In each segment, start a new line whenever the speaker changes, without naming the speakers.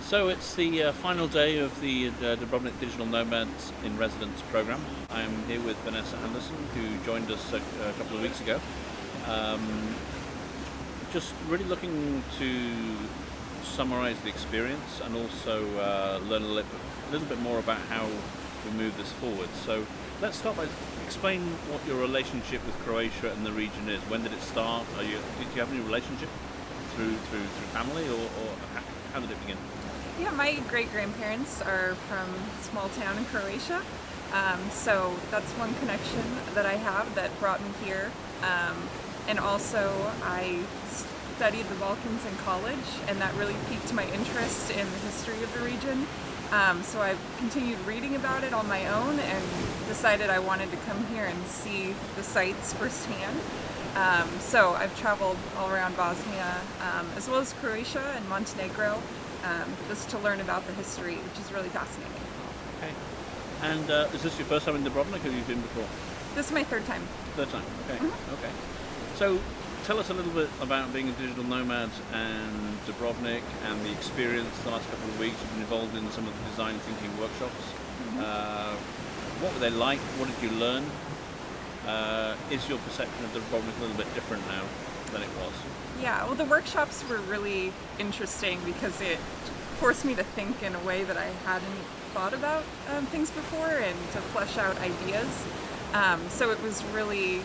So it's the final day of the Dubrovnik Digital Nomads-in-Residence program. I'm here with Vanessa who joined us a couple of weeks ago. Just really looking to summarize the experience and also learn a little bit more about how we move this forward. So let's start by explain what your relationship with Croatia and the region is. When did it start? Did you have any relationship through family, or how did it begin?
Yeah, my great-grandparents are from a small town in Croatia, so that's one connection that I have that brought me here. And also I studied the Balkans in college, and that really piqued my interest in the history of the region. So I've continued reading about it on my own and decided I wanted to come here and see the sites firsthand. So I've traveled all around Bosnia, as well as Croatia and Montenegro, just to learn about the history, which is really fascinating.
Okay. And is this your first time in Dubrovnik, or have you been before?
This is my third time.
Third time, okay.
Mm-hmm.
Okay. So tell us a little bit about being a digital nomad and Dubrovnik and the experience the last couple of weeks. You've been involved in some of the design thinking workshops. Mm-hmm. What were they like? What did you learn? Is your perception of Dubrovnik a little bit different now than it was?
Yeah, well, the workshops were really interesting because it forced me to think in a way that I hadn't thought about things before, and to flesh out ideas. So it was really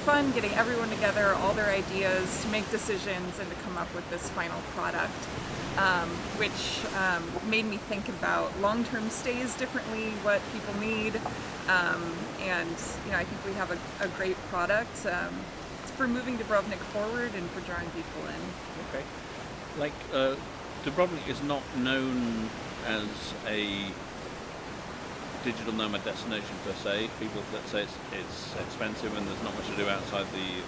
fun getting everyone together, all their ideas, to make decisions and to come up with this final product, which made me think about long-term stays differently, what people need, and I think we have a great product for moving Dubrovnik forward and for drawing people in.
Okay. Like, Dubrovnik is not known as a digital nomad destination per se. People that say it's expensive and there's not much to do outside the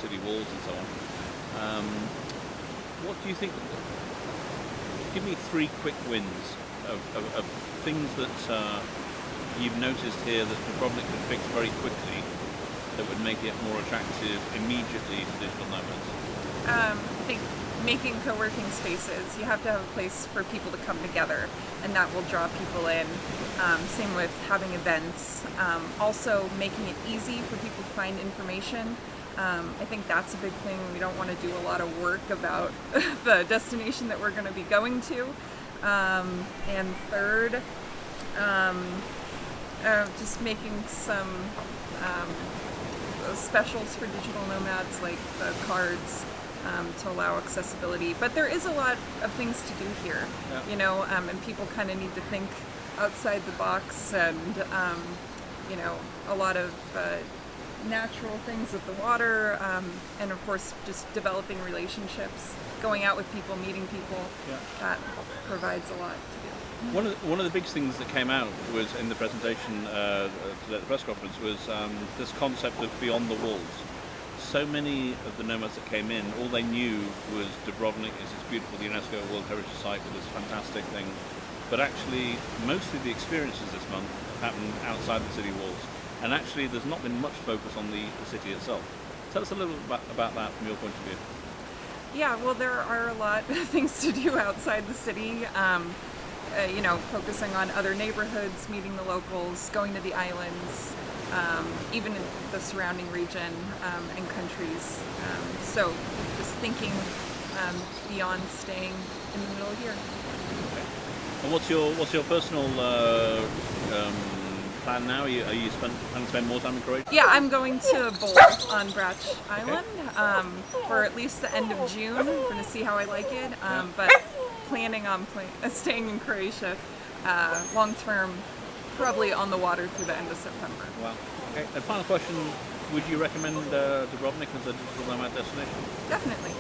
city walls and so on. What do you think? Give me 3 quick wins of things that you've noticed here that Dubrovnik could fix very quickly that would make it more attractive immediately to digital nomads.
I think making co-working spaces, you have to have a place for people to come together, and that will draw people in. Same with having events. Also making it easy for people to find information. I think that's a big thing. We don't want to do a lot of work about the destination that we're going to be going to. And third, just making some specials for digital nomads, like the cards, to allow accessibility. But there is a lot of things to do here, yeah. And people kind of need to think outside the box, and a lot of natural things with the water, and of course just developing relationships, going out with people, meeting people. Yeah. That provides a lot to do.
One of the big things that came out was in the presentation today at the press conference was this concept of beyond the walls. So many of the nomads that came in, all they knew was Dubrovnik is this beautiful UNESCO World Heritage Site with this fantastic thing. But actually, most of the experiences this month happened outside the city walls. And actually, there's not been much focus on the city itself. Tell us a little bit about that from your point of view.
Yeah, well, there are a lot of things to do outside the city. Focusing on other neighborhoods, meeting the locals, going to the islands, even in the surrounding region and countries. So just thinking beyond staying in the middle of here.
Okay. And what's your personal plan now? Are you planning to spend more time in Croatia?
Yeah, I'm going to bowl on Brač Island for at least the end of June. We're going to see how I like it, but planning on staying in Croatia long term, probably on the water through the end of September.
Wow. Okay. And final question: would you recommend Dubrovnik as a digital nomad destination?
Definitely.